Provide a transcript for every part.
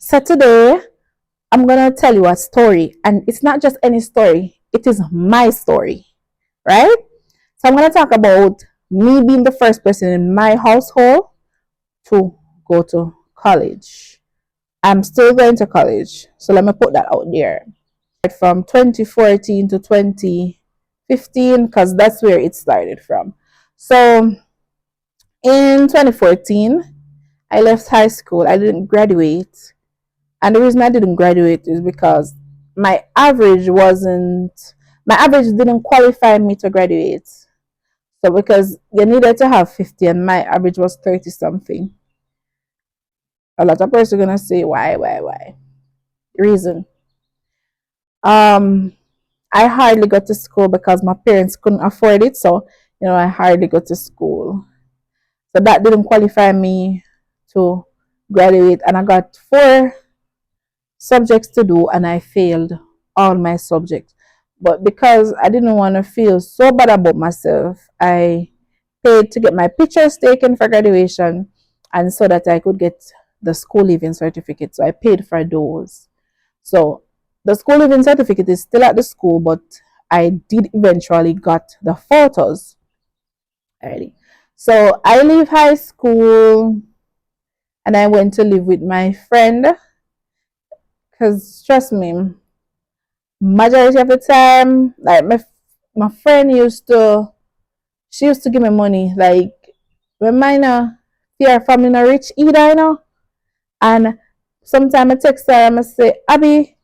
So today I'm gonna tell you a story, and it's not just any story, it is my story, right? So I'm gonna talk about me being the first person in my household to go to college. I'm still going to college, so let me put that out there. From 2014 to 2015, because that's where it started from. So in 2014, I left high school. I didn't graduate. And the reason I didn't graduate is because my average wasn't, my average didn't qualify me to graduate. So because you needed to have 50 and my average was 30 something. A lot of people are going to say, why? Reason. Um, I hardly got to school because my parents couldn't afford it. So, I hardly got to school. So that didn't qualify me to graduate. And I got 4 subjects to do and I failed all my subjects. But because I didn't want to feel so bad about myself, I paid to get my pictures taken for graduation and so that I could get the school leaving certificate. So I paid for those. So the school leaving certificate is still at the school, but I did eventually got the photos already. So I leave high school and I went to live with my friend because trust me, majority of the time, like my friend she used to give me money. Like when mine fear family not rich either, And sometimes I text her and I say, Abby,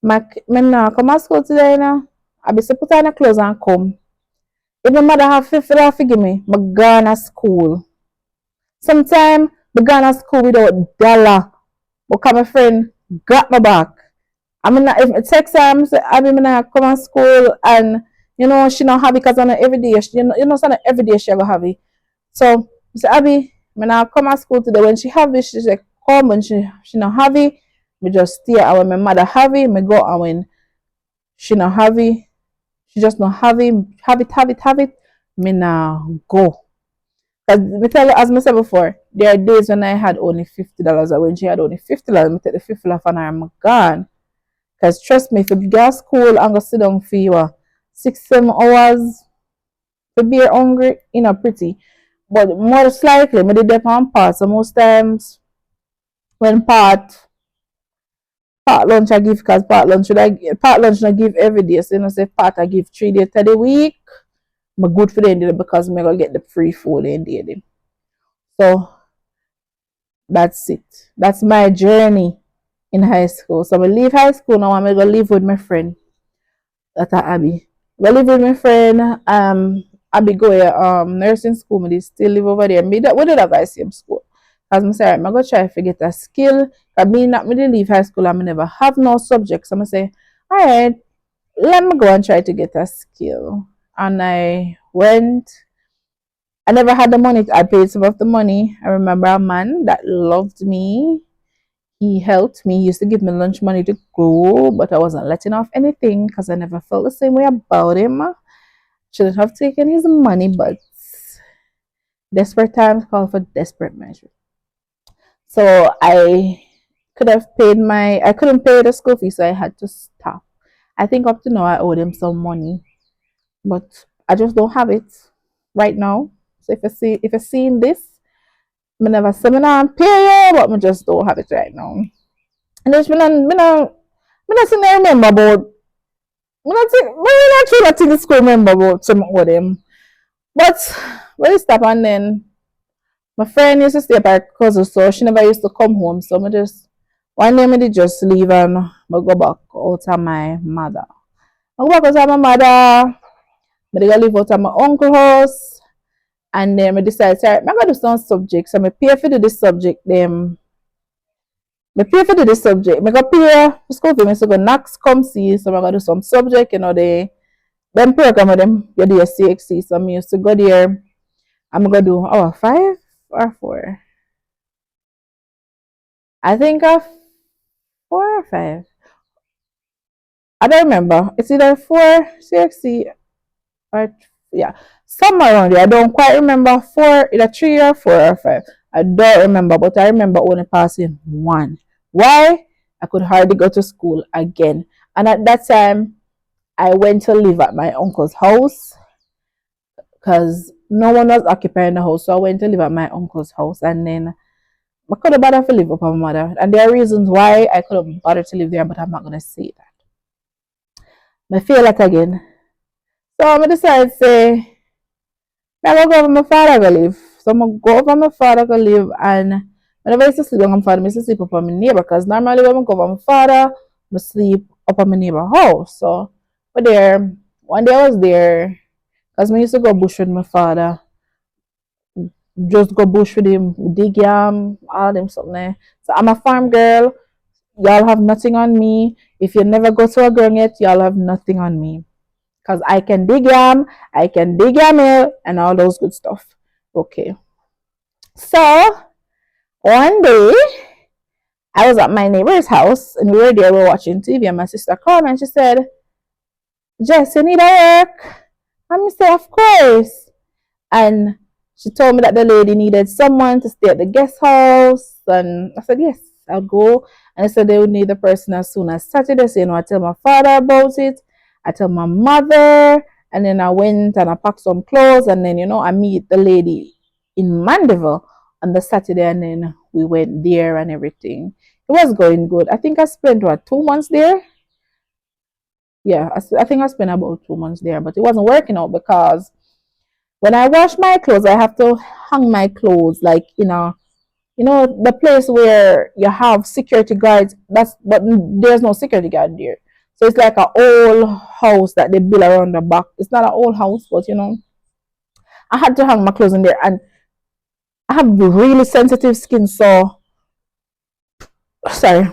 me nah come to school today, Abby say put on your clothes and come. If my mother have $50 to give me, I gone to school. Sometimes I gone to school without dollar. Because my friend got my back. I mean, if I text her, I say, Abby, I come to school and, she not have it because on every day, so not every day she go have it. So, I say, Abby, I come to school today. When she have it, she say, come. When she not have it, me just stay. And when my mother have it, me go. And when she not have it, she just not have it, me now go. Because me tell you, as I said before, there are days when I had only $50, and when she had only $50, me take the $50 and I'm gone. Because trust me, if you go to school and go sit down for you 6-7 hours to be hungry, pretty. But most likely, me did depend on part. So most times when part lunch I give, because part lunch I give every day. So say part I give 3 days to the week. I'm good for them because I'm gonna get the free food in there. So that's it. That's my journey in high school. So I leave high school now. I'm gonna live with my friend. That Abby. I live with my friend. Abby go nursing school. Me still live over there. We did have the same school. As I say, I'm gonna try to get a skill. Cause me not me leave high school. I never have no subjects. So I say, all right, let me go and try to get a skill. And I went. I never had the money. I paid some of the money. I remember a man that loved me. He helped me. He used to give me lunch money to go, but I wasn't letting off anything because I never felt the same way about him. Shouldn't have taken his money, but desperate times call for desperate measures. So I couldn't pay the school fee, so I had to stop. I think up to now I owed him some money, but I just don't have it right now. So if you're seeing this, I never seminar and pay you, but I just don't have it right now. And there's me not remember about me not sure that thing school remember about some of them. But when it stop and then my friend used to stay by her cousin, so she never used to come home. So I just one day I did just leave and I go back out to my mother. I go back out to my mother, I go live out at my uncle's house, and then I decide, sorry, I'm gonna do some subjects. So I pay for this subject them. I pay for this subject. I go pay for school fee. I go next come see. So I go do some subject, them program with them you do your CXC. So I used to go there. I'm gonna do 5 or 4. I think of 4 or 5. I don't remember. It's either 4 CXC or yeah, somewhere around there. I don't quite remember 4, either 3 or 4 or 5. I don't remember, but I remember only passing one. Why? I could hardly go to school again. And at that time, I went to live at my uncle's house because no one was occupying the house. So I went to live at my uncle's house, and then I couldn't bother to live with my mother. And there are reasons why I couldn't bother to live there, but I'm not going to say that. I feel that again. So I decided to say, I go over my father go live. So I go over my father go live, and whenever I used to sleep with my father, I used to sleep up on my neighbor because normally when I go over my father, I sleep up on my neighbor house. So but there, one day I was there because I used to go bush with my father. Just go bush with him, dig yam, all them something. So I'm a farm girl. Y'all have nothing on me. If you never go to a girl yet, y'all have nothing on me. Because I can dig yam, I can dig yam meal, and all those good stuff. Okay. So one day I was at my neighbor's house and we were there, we were watching TV, and my sister called me and she said, Jess, you need a work? And I said, of course. And she told me that the lady needed someone to stay at the guest house. And I said, yes, I'll go. And I said they would need the person as soon as Saturday. So, I tell my father about it. I tell my mother. And then I went and I packed some clothes. And then, I meet the lady in Mandeville on the Saturday. And then we went there and everything. It was going good. I think I spent, 2 months there? Yeah, I think I spent about 2 months there. But it wasn't working out because when I wash my clothes, I have to hang my clothes like the place where you have security guards. But there's no security guard there, so it's like an old house that they build around the back. It's not an old house, but I had to hang my clothes in there, and I have really sensitive skin. So sorry,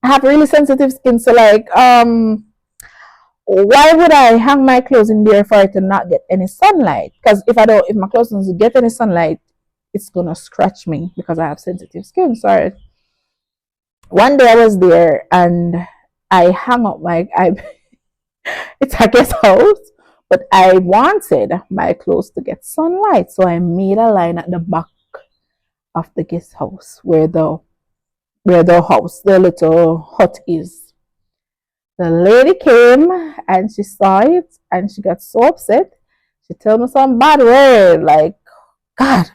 I have really sensitive skin. So like why would I hang my clothes in there for it to not get any sunlight? Because if my clothes don't get any sunlight, it's gonna scratch me because I have sensitive skin. Sorry. One day I was there and I hung up it's a guest house, but I wanted my clothes to get sunlight, so I made a line at the back of the guest house where the little hut is. The lady came and she saw it and she got so upset. She told me some bad word, like, God.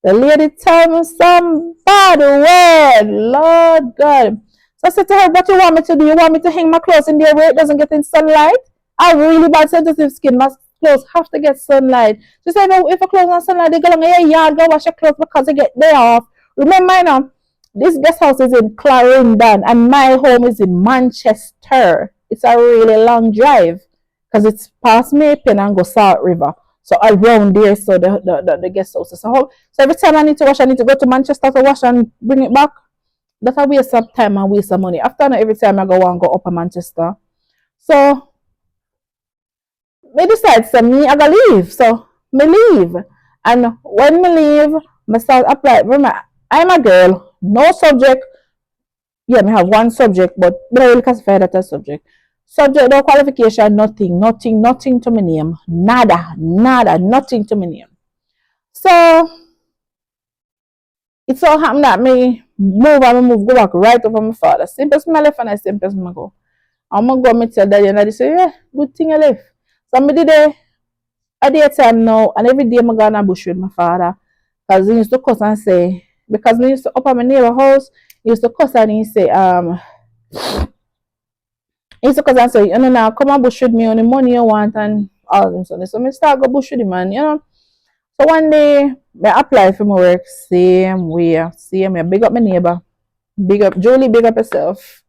The lady told me some bad word, Lord God. So I said to her, what you want me to do? You want me to hang my clothes in there where it doesn't get in sunlight? I have really bad sensitive skin. My clothes have to get sunlight. She said, no, if your clothes are sunlight, they go in your yard, go wash your clothes because they get day off. Remember now, this guest house is in Clarendon and my home is in Manchester. It's a really long drive because it's past Maypen and go Salt River. So around there, so the guest house. So every time I need to wash, I need to go to Manchester to wash and bring it back. That's a waste of time and waste of money. After every time I go and go up to Manchester. So me decide, so me I gotta leave. So me leave. And when me leave, I start apply. Remember, I'm a girl, no subject. Yeah, me have one subject, but I will classify that as subject. Subject, no qualification, nothing to my name. Nada, nothing to my name. So it so happened that me go back right over my father. Simple as my left and I simple as my go. I'm gonna go me tell daddy and daddy say, yeah, good thing I left. So I did it at the time now, and every day I'm going to bush with my father. Because he used to cuss and say, because we used to up at my neighbor house, he used to cuss and he say, he used to cuss and say, now come and bush with me on the money you want and all them so I start go bush with him, and So one day I apply for my work, same way, big up my neighbor, big up Julie, big up yourself.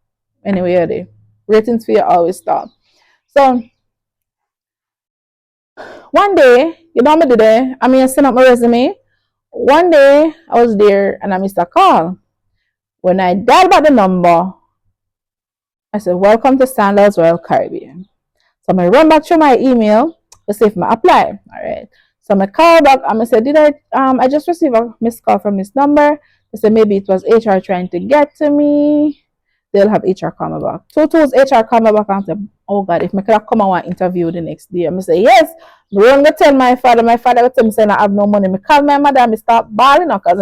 Anyway, they ratings for you always stop. So one day, me did it, I send up my resume. One day I was there and I missed a call. When I dialed back the number, I said, welcome to Sandals Royal Caribbean. So I run back through my email to see if I apply. All right. So I call back and I said, I just received a missed call from this number. They said maybe it was HR trying to get to me. They'll have HR come back. So it was HR come back and said, oh God, if I could come and want interview the next day. I say, yes. I run to tell my father would tell me saying I have no money. I call my mother and I start bawling because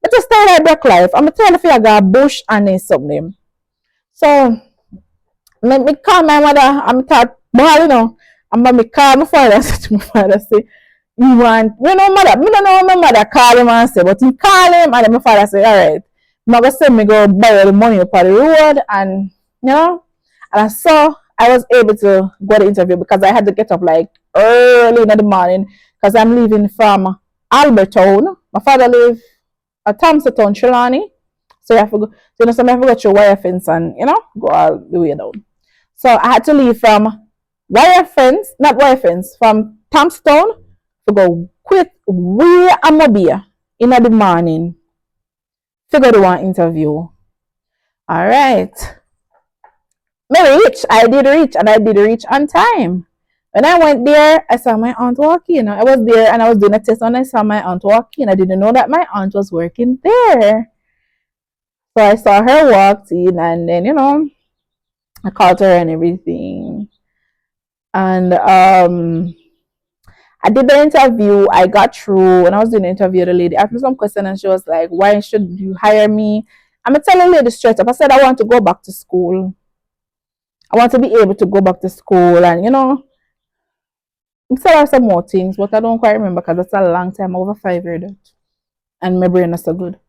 I just start like black life. I'm trying to figure out bush and then something. So me call my mother. I'm thought, well, you know, I'm gonna call my father. I said to my father, say, you want, you know, mother, me don't know my mother call him and say, but he call him, and then my father say, all right, I'm gonna send me go borrow the money up on the road, and you know, and I saw I was able to go to the interview because I had to get up like early in the morning because I'm leaving from Albertown. My father live at Thompson, Trelawney. So you have to go, so you know, so I have to go through wire fence and you know, go all the way down. So I had to leave from wire fence, not wire fence, from Thompson to go quick way Amobia in the morning to go to one interview. All right. I did reach, and I did reach on time. When I went there, I saw my aunt walking. I was there and I was doing a test and I saw my aunt walking. I didn't know that my aunt was working there. So I saw her walked in and then, you know, I called her and everything. And I did the interview. I got through. When I was doing the interview, the lady asked me some question and she was like, why should you hire me? I'm going to tell the lady straight up. I said, I want to go back to school. I want to be able to go back to school and, you know, tell her some more things, but I don't quite remember because it's a long time, over 5 years. And my brain is so good.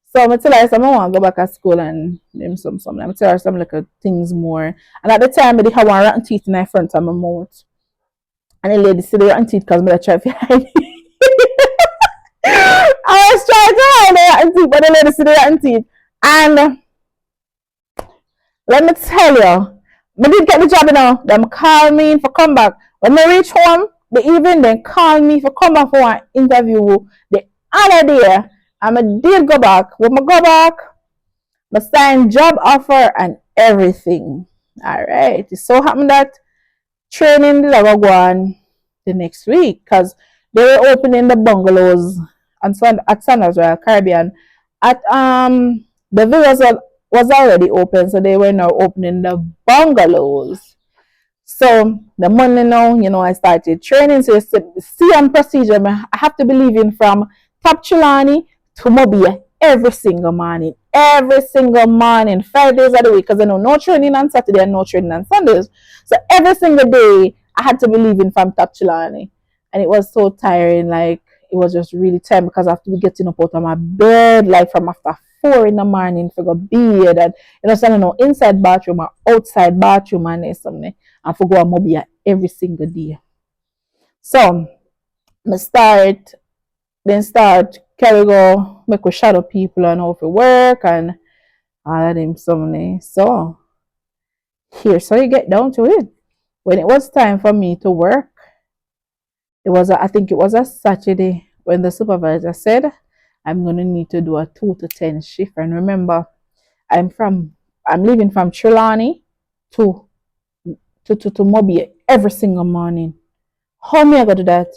So I tell her some I want to go back to school and them some. I tell her some like things more. And at the time I did have one rotten teeth in my front of my mouth. And the lady said the rotten teeth because I tried to hide it. I was trying to hide the rotten teeth, but the lady said the rotten teeth. And let me tell you, I did get the job, you know. Them call me for come back. When I reach home, they even then call me for come back for an interview the other day. And I did go back. When I go back, I signed job offer and everything. All right. It so happened that training did go on the next week because they were opening the bungalows at Sanders Royal Caribbean. At the villas was already open, so they were now opening the bungalows. So the money now, you know, I started training. So see on procedure, I have to be leaving from Top Chilani to Mobile every single morning. Every single morning, 5 days of the week, because I know no training on Saturday and no training on Sundays. So every single day I had to be leaving from Top Chilani. And it was so tiring, like it was just really tiring because I have to be getting up out of my bed like from after 4 in the morning for go bed and you know, so I don't know inside bathroom or outside bathroom and something and for go a mobile every single day. So I start carry go make we shadow people and how to work and all of them something. So here, so you get down to it. When it was time for me to work, I think it was a Saturday when the supervisor said I'm gonna need to do a 2 to 10 shift. And remember, I'm leaving from Trelawney to Mobile every single morning. How me I go do that?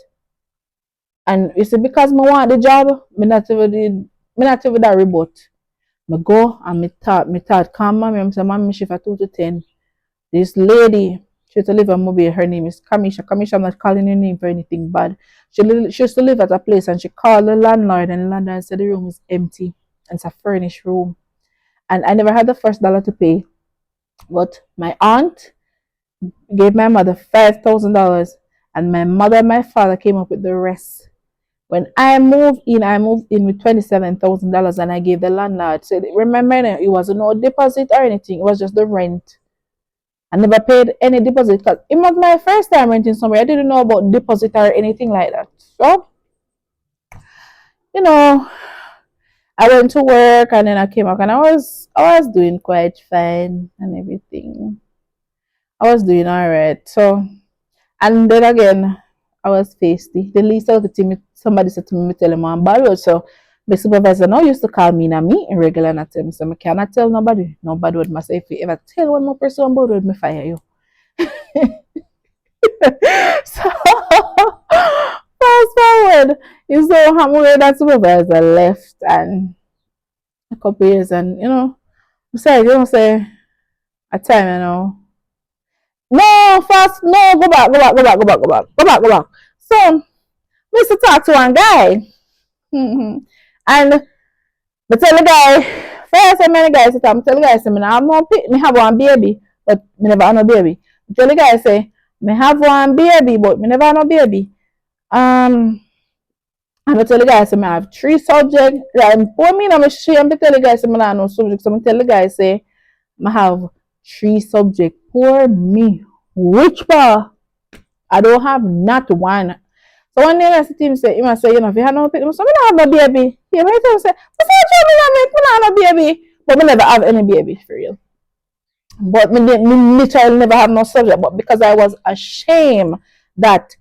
And you see, because I want the job, me not even that rebut. I go and me thought calm mommy, I say, mommy, shift at 2 to 10. This lady, she used to live in Mobile, her name is Kamisha. Kamisha, I'm not calling her name for anything bad. She used to live at a place and she called the landlord and the landlord said the room is empty. And it's a furnished room. And I never had the first dollar to pay. But my aunt gave my mother $5,000 and my mother and my father came up with the rest. When I moved in with $27,000 and I gave the landlord. So remember, it wasn't no deposit or anything. It was just the rent. I never paid any deposit because it was my first time renting somewhere. I didn't know about deposit or anything like that. So, you know, I went to work and then I came back and I was doing quite fine and everything. I was doing all right. So, and then again, I was feisty. The least of the team, somebody said to me, tell him I'm borrowed. So, the supervisor now used to call me in a meeting regular and I tell me, so I cannot tell nobody. Nobody would must say, if you ever tell one more person I'm borrowed, me fire you. So, fast forward, you saw how much that supervisor left and a couple years and, you know, besides, you don't say, a time, you know, no, fast, no, go back, go back, go back, go back, go back, go back, go back. So, we used to talk to one guy. And But tell the guy, first so many guys say, tell the guy say, I have no me have one baby, but me never have no baby. Tell the guy say, me have one baby, but me never have no baby. Um, and I tell the guy say, me have three subjects. And for me, I'm ashamed to tell the guy say, me have no subject. So I tell the guy say, I have three subjects. For me, which part? I don't have not one. So one day I see him say, he must say, you know, if you have no baby, so me not have no baby. He might tell him say, I said, me not have no baby. But me never have any baby for real. But me literally never have no subject. But because I was ashamed that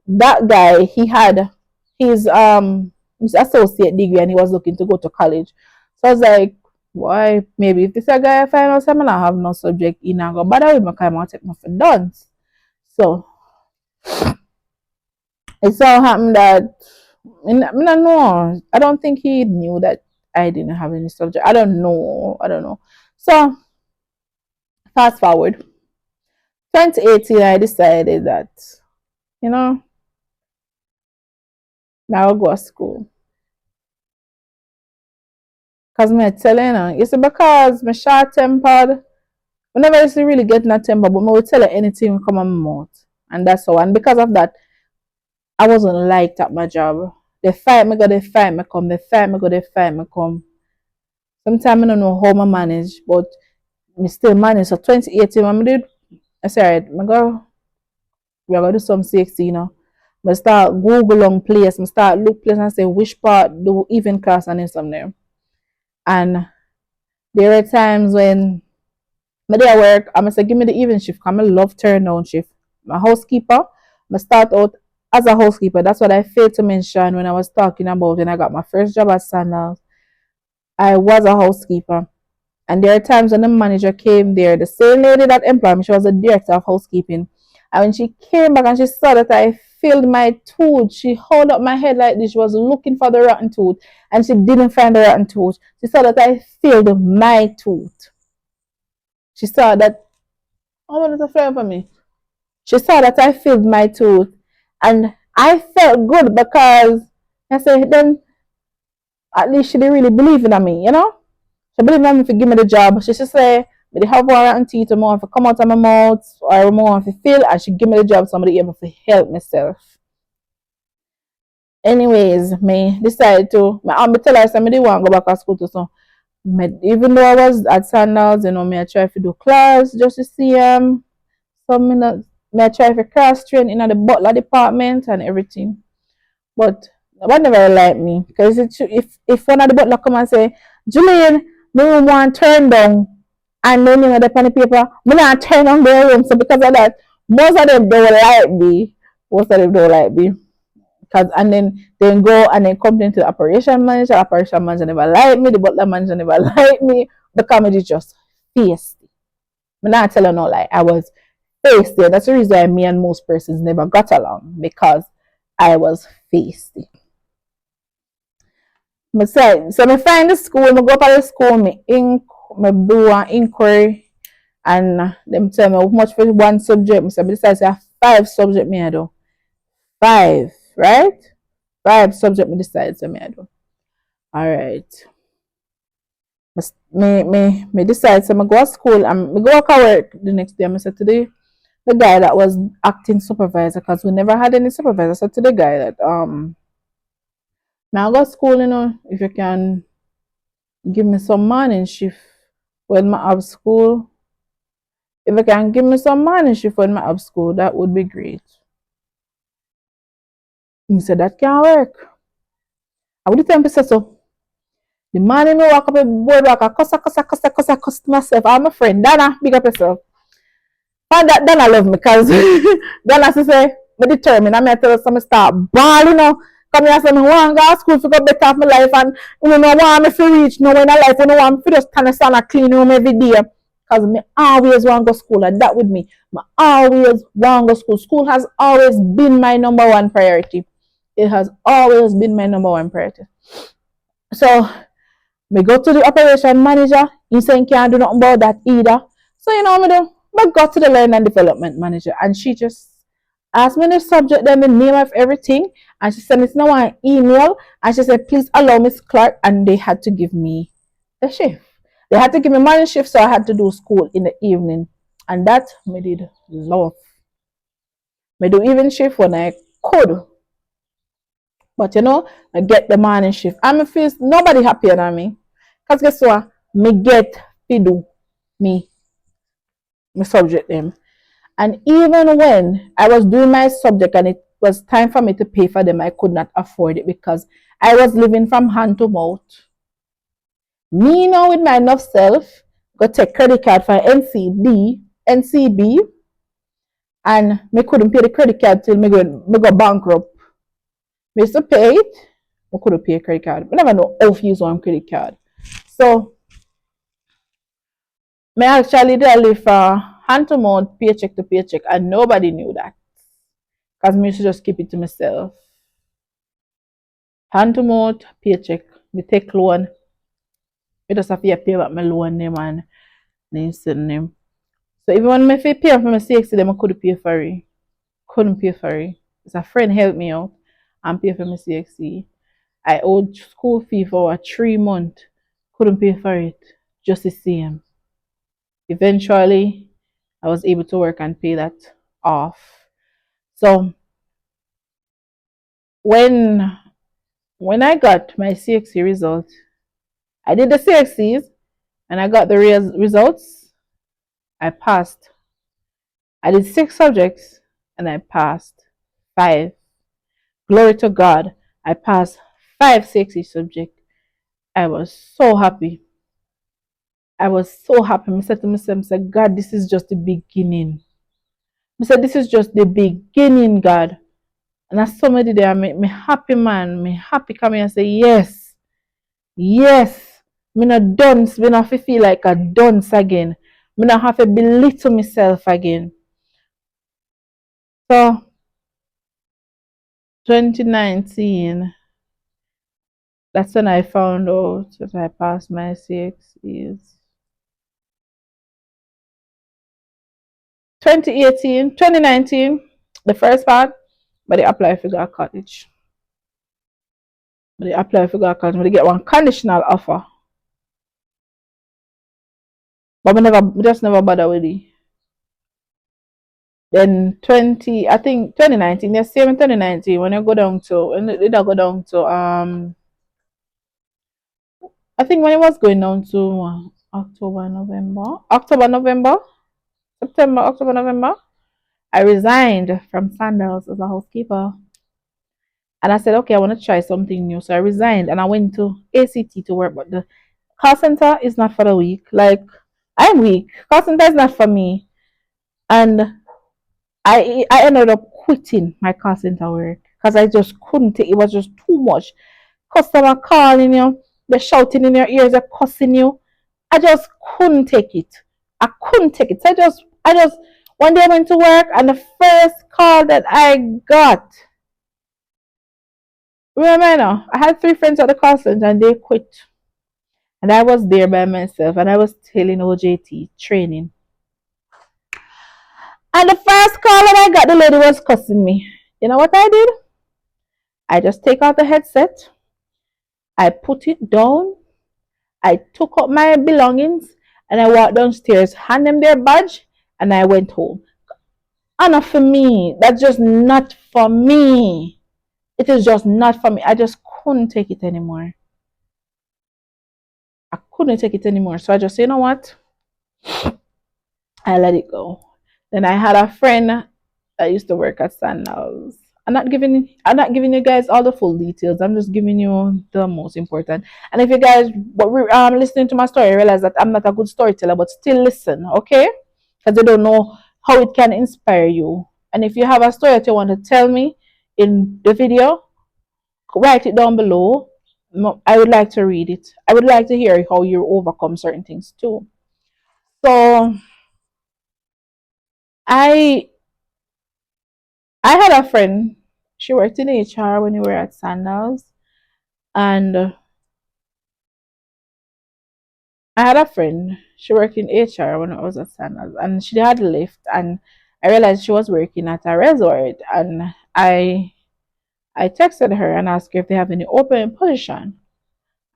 that guy, he had his associate degree and he was looking to go to college. So I was like, why? Maybe if this a guy I find out I'm not have no subject in and go bother with my time I'll take nothing done. So it so happened that I don't know. I don't think he knew that I didn't have any subject. I don't know. I don't know. So fast forward. 2018 I decided that, you know, now I'll go to school. Cause me telling you, it's because my short tempered. Whenever I used to really get in a temper, but me would tell her anything come on my mouth. And that's all. And because of that, I wasn't liked at my job. They fight me, go, they fight me, come. They fight me, go, they fight me, come. Sometimes I don't know how I manage, but me still manage. So 2018, when I did, I said, right, we're going to do some 60, you know. I start Google on place, I start look place and say which part do even class and in some there. And there are times when my day at work, I'm say give me the evening shift because I love turn down shift. My housekeeper, I start out as a housekeeper. That's what I failed to mention when I was talking about when I got my first job at Sandals. I was a housekeeper. And there are times when the manager came there, the same lady that employed me, she was the director of housekeeping. And when she came back and she saw that I filled my tooth, she held up my head like this. She was looking for the rotten tooth and she didn't find the rotten tooth. She saw that I filled my tooth. She saw that, oh, what is a friend for me? She saw that I filled my tooth. And I felt good because I said, then at least she didn't really believe in me, you know? She believed in me to give me the job. She should say, but they have one rotten teeth, more if come out of my mouth or more if feel, and she give me the job, somebody able to help myself. Anyways, me decided to, my aunt tell her, somebody want to go back to school to so. Even though I was at Sandals, you know, me I try to do class just to see some minutes. Me I try to cross train in the butler department and everything. But nobody never like me. Because if one of the butler come and say, Julian, me want turn down and then you know the pen paper, me not turn on their room. So because of that, most of them don't like me. Most of them don't like me. Cause and then go and then complain to the operation manager. Operation manager never like me. The butler manager never like me. The comedy just feisty. I'm not telling no lie. I was feisty. That's the reason why me and most persons never got along because I was feisty. I said, so I find the school, I go up to the school, me do an inquiry and them tell me how much for one subject. I said, besides I have 5 subjects me I do. 5, right? 5 subjects me decide to me I do. Alright. Me decide so I go to school and me go to work the next day. I said today the guy that was acting supervisor because we never had any supervisor. I said to the guy that now I go to school, you know, if you can give me some morning shift when I have school. If you can give me some morning shift when I have school, that would be great. He said that can't work. I would tell him say so. The morning me walk up a boardwalk, I cuss myself. I'm a friend. Dana, big up yourself. And that Dana love me because Dana say, me determined. I'm tell us some start ball, you know. Come here, say, I want to go to school to go better of my life and you know, no want me to reach no in life. You know, want me to just stand and clean room every day. Because me always want to go to school and that with me. I always want to go to school. School has always been my number one priority. It has always been my number one priority. So, me go to the operation manager. He saying can't do nothing about that either. So, you know, me go to the learning and development manager and she just Asked me the subject, then the name of everything, and she sent it now an email, and she said, please allow Miss Clark, and they had to give me the shift. They had to give me morning shift, so I had to do school in the evening, and that me did love. Me do even shift when I could, but I get the morning shift. I'm feel nobody happier than me, cause guess what? Me get to do me my subject them. And even when I was doing my subject and it was time for me to pay for them, I could not afford it because I was living from hand to mouth. Me now with my enough self, go take credit card for NCB, and me couldn't pay the credit card till me go bankrupt. Me used to pay it, I couldn't pay a credit card. I never know how to use one credit card. So me actually did live hand to mouth, paycheck to paycheck, and nobody knew that. Because me used to just keep it to myself. Hand to mouth, paycheck. Me take loan. Me just have to pay back my loan name and name name. So even when I pay for my CXC, them I couldn't pay for it. Couldn't pay for it. So a friend helped me out and pay for my CXC. I owed school fee for 3 months. Couldn't pay for it. Just the same. Eventually, I was able to work and pay that off. So when I got my CXC result, I did the CXCs and I got the results. I passed. I did 6 subjects and I passed 5. Glory to God. I passed 5 CXC subjects. I was so happy. I was so happy. I said to myself, I said, God, this is just the beginning. I said, this is just the beginning, God. And as somebody there, me happy man, me happy coming and say, yes, yes. Me not dance, me not feel like a dance again. Me not have to belittle myself again. So 2019, that's when I found out that I passed my CXEs. 2019, the first part, but they apply for go college. But they apply for go college, but they get one conditional offer. But we just never bother with it. Then 2019, yes, same in 2019, when they go down to I think when it was going down to October, November, September, October, November, I resigned from Sandals as a housekeeper. And I said, okay, I want to try something new. So I resigned and I went to ACT to work. But the call center is not for the weak. Like, I'm weak. Call center is not for me. And I ended up quitting my call center work because I just couldn't take it. It was just too much. Customer calling you, they're shouting in your ears, they're cussing you. I just couldn't take it. I couldn't take it. So I just one day I went to work and the first call that I got, remember now, I had 3 friends at the call center and they quit. And I was there by myself and I was telling OJT training. And the first call that I got, the lady was cussing me. You know what I did? I just take out the headset, I put it down, I took up my belongings, and I walked downstairs, hand them their badge, and I went home. And not for me. That's just not for me. It is just not for me. I just couldn't take it anymore. I couldn't take it anymore. So I just say, you know what? I let it go. Then I had a friend that used to work at Sandals. I'm not giving you guys all the full details. I'm just giving you the most important. And if you guys were listening to my story, realize that I'm not a good storyteller, but still listen, okay? Because you don't know how it can inspire you. And if you have a story that you want to tell me in the video, write it down below. I would like to read it. I would like to hear how you overcome certain things too. So I I had a friend. She worked in HR when we were at Sandals, and I had a friend. She worked in HR when I was at Sandals, and she had left, and I realized she was working at a resort, and I texted her and asked her if they have any open position.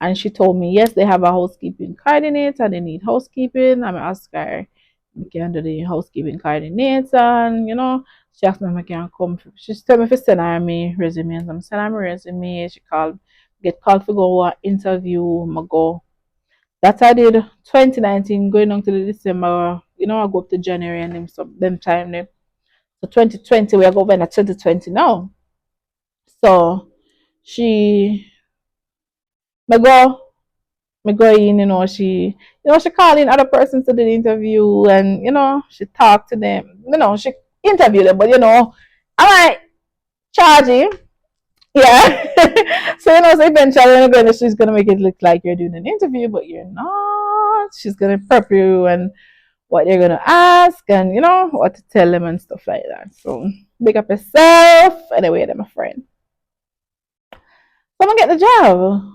And she told me, yes, they have a housekeeping coordinator. They need housekeeping. I'm asked her, we can do the housekeeping coordinator. And, she asked me if I can come. She told me if I send her my resume. And I'm sending her my resume. She called, get called for go interview. I go. That I did 2019, going on to the December. I go up to January and them time. Them. So 2020, we are going to 2020 now. So she, I go me go in, she called in other persons to do the interview and, she talked to them, she interviewed them, but I'm like, charging. Yeah. So, so eventually she's gonna make it look like you're doing an interview, but you're not. She's gonna prep you and what you're gonna ask and what to tell them and stuff like that. So big up yourself. Anyway, then my friend. Someone get the job.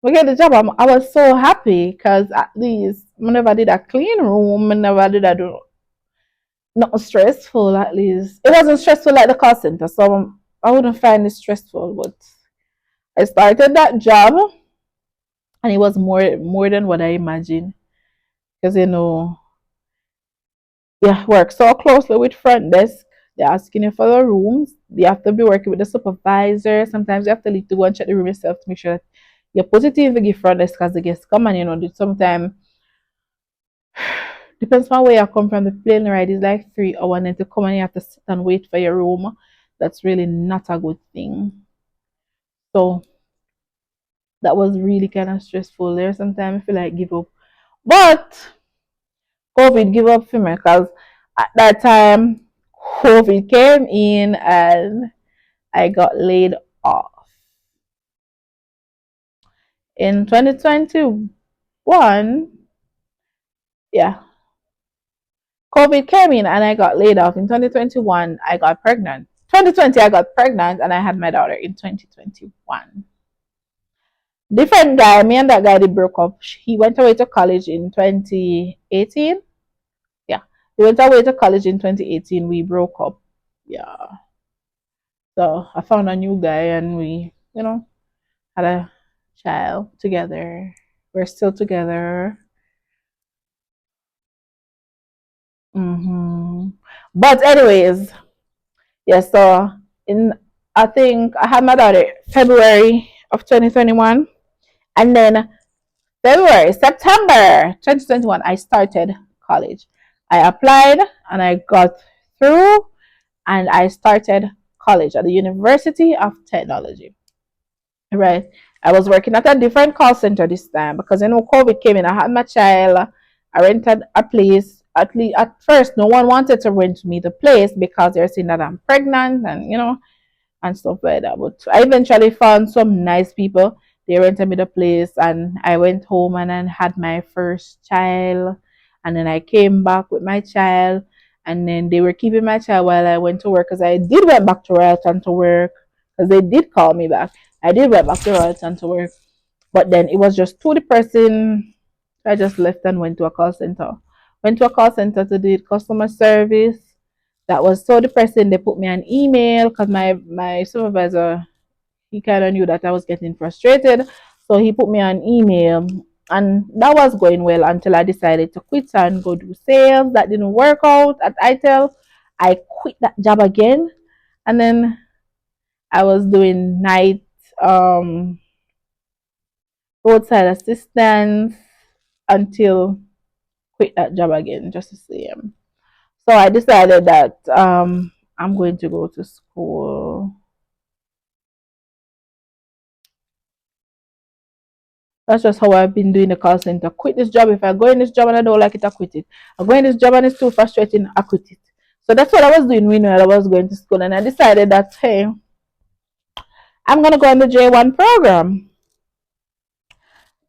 We get the job. I was so happy because at least I never did a clean room. I never did a do not stressful. At least it wasn't stressful like the call center, so I wouldn't find it stressful. But I started that job, and it was more than what I imagined. Because you work so closely with front desk. They're asking you for the rooms. You have to be working with the supervisor. Sometimes you have to leave to go and check the room yourself to make sure that you're positive to give front desk because the guests come and sometimes depends on where you come from. The plane ride is like 3 hours, and then to come and you have to sit and wait for your room. That's really not a good thing. So that was really kind of stressful. There sometimes I feel like give up, but COVID give up for me because at that time COVID came in and I got laid off in 2021. Yeah, COVID came in and I got laid off in 2021. I got pregnant. 2020, I got pregnant and I had my daughter in 2021. Different guy, me and that guy, they broke up. He went away to college in 2018. Yeah, he went away to college in 2018. We broke up. Yeah. So I found a new guy and we, had a child together. We're still together. But anyways, yeah, so in I think I had my daughter February of 2021, and then September 2021 I started college. I applied and I got through and I started college at the University of Technology. Right. I was working at a different call center this time because COVID came in. I had my child. I rented a place. At least at first, no one wanted to rent me the place because they're saying that I'm pregnant and and stuff like that. But I eventually found some nice people. They rented me the place, and I went home and then had my first child. And then I came back with my child, and then they were keeping my child while I went to work because I did went back to Royalton to work because they did call me back. I did went back to Royalton to work, but then it was just too depressing. I just left and went to a call center. Went to a call center to do customer service. That was so depressing. They put me an email because my supervisor, he kind of knew that I was getting frustrated, so he put me an email, and that was going well until I decided to quit and go do sales. That didn't work out at ITEL. I quit that job again, and then I was doing night um, roadside assistance until quit that job again just the same. So I decided that I'm going to go to school. That's just how I've been doing the call center. Quit this job. If I go in this job and I don't like it, I quit it. I go in this job and it's too frustrating, I quit it. So that's what I was doing when I was going to school. And I decided that, hey, I'm going to go on the J1 program.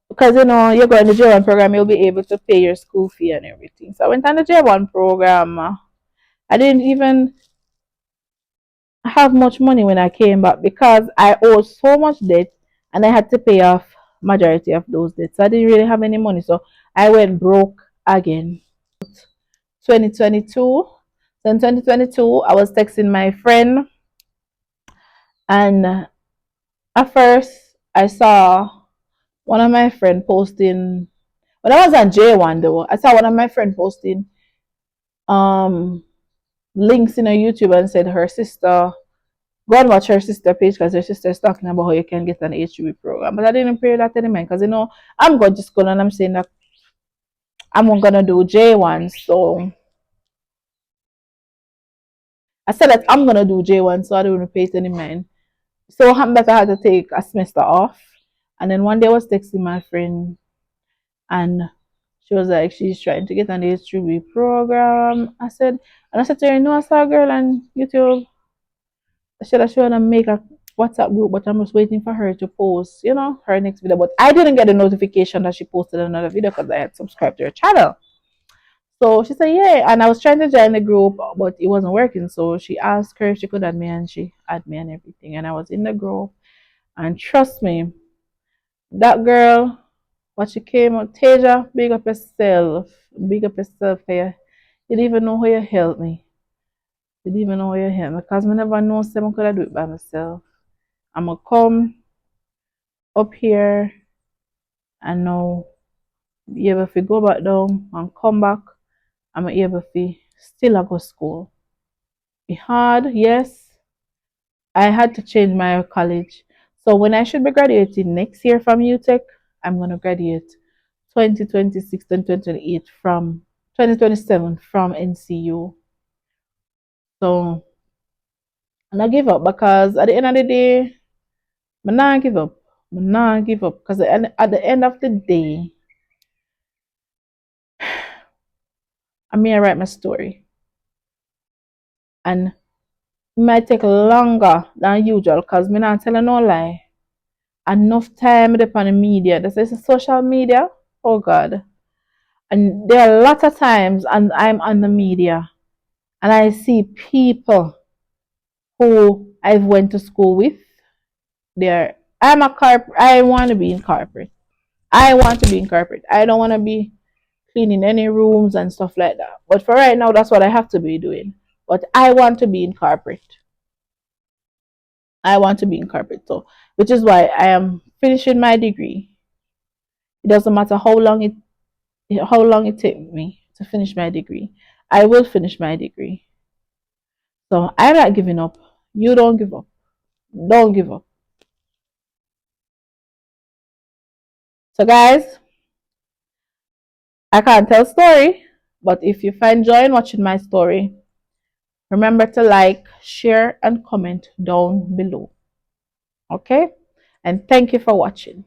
Because, you're going to the J1 program, you'll be able to pay your school fee and everything. So I went on the J1 program. I didn't even have much money when I came back because I owed so much debt and I had to pay off majority of those debts. So I didn't really have any money. So I went broke again. 2022. So So in 2022, I was texting my friend, and at first I saw one of my friend posting. When I was on J1 though, I saw one of my friend posting um links in her YouTube and said her sister go and watch her sister page because her sister is talking about how you can get an HUB program. But I didn't pay that any mind because I'm going to school and I'm saying that I'm gonna do J1. So I said that I'm gonna do J1, so I don't pay it any mind. So it happened that I had to take a semester off. And then one day I was texting my friend and she was like, she's trying to get an HUB program. I said to her, I saw a girl on YouTube. I said that she wanna make a WhatsApp group, but I'm just waiting for her to post, her next video. But I didn't get a notification that she posted another video because I had subscribed to her channel. So she said, yeah. And I was trying to join the group, but it wasn't working. So she asked her if she could add me, and she added me and everything. And I was in the group. And trust me, that girl, what she came out, Tasia, big up yourself. Big up yourself here. You didn't even know how you helped me. You didn't even know how you helped me. Because I never know someone could do it by myself. I'm going to come up here and now be able to go back down and come back. I'm able to still go to school. It hard, yes. I had to change my college. So when I should be graduating next year from UTech, I'm going to graduate 2026 and 2028 from 2027 from NCU. So I'm not give up because at the end of the day, I'm not give up. I'm not give up because at the end of the day, I'm here to write my story. And it might take longer than usual because I'm not telling no lie. Enough time upon the media. This is social media. Oh God. And there are a lot of times and I'm on the media and I see people who I've went to school with. I want to be in corporate. I want to be in corporate. I don't want to be cleaning any rooms and stuff like that. But for right now, that's what I have to be doing. But I want to be in corporate. I want to be in corporate. So, which is why I am finishing my degree. It doesn't matter how long it takes me to finish my degree. I will finish my degree. So I'm not giving up. You don't give up. Don't give up. So guys, I can't tell story, but if you find joy in watching my story, remember to like, share, and comment down below. Okay? And thank you for watching.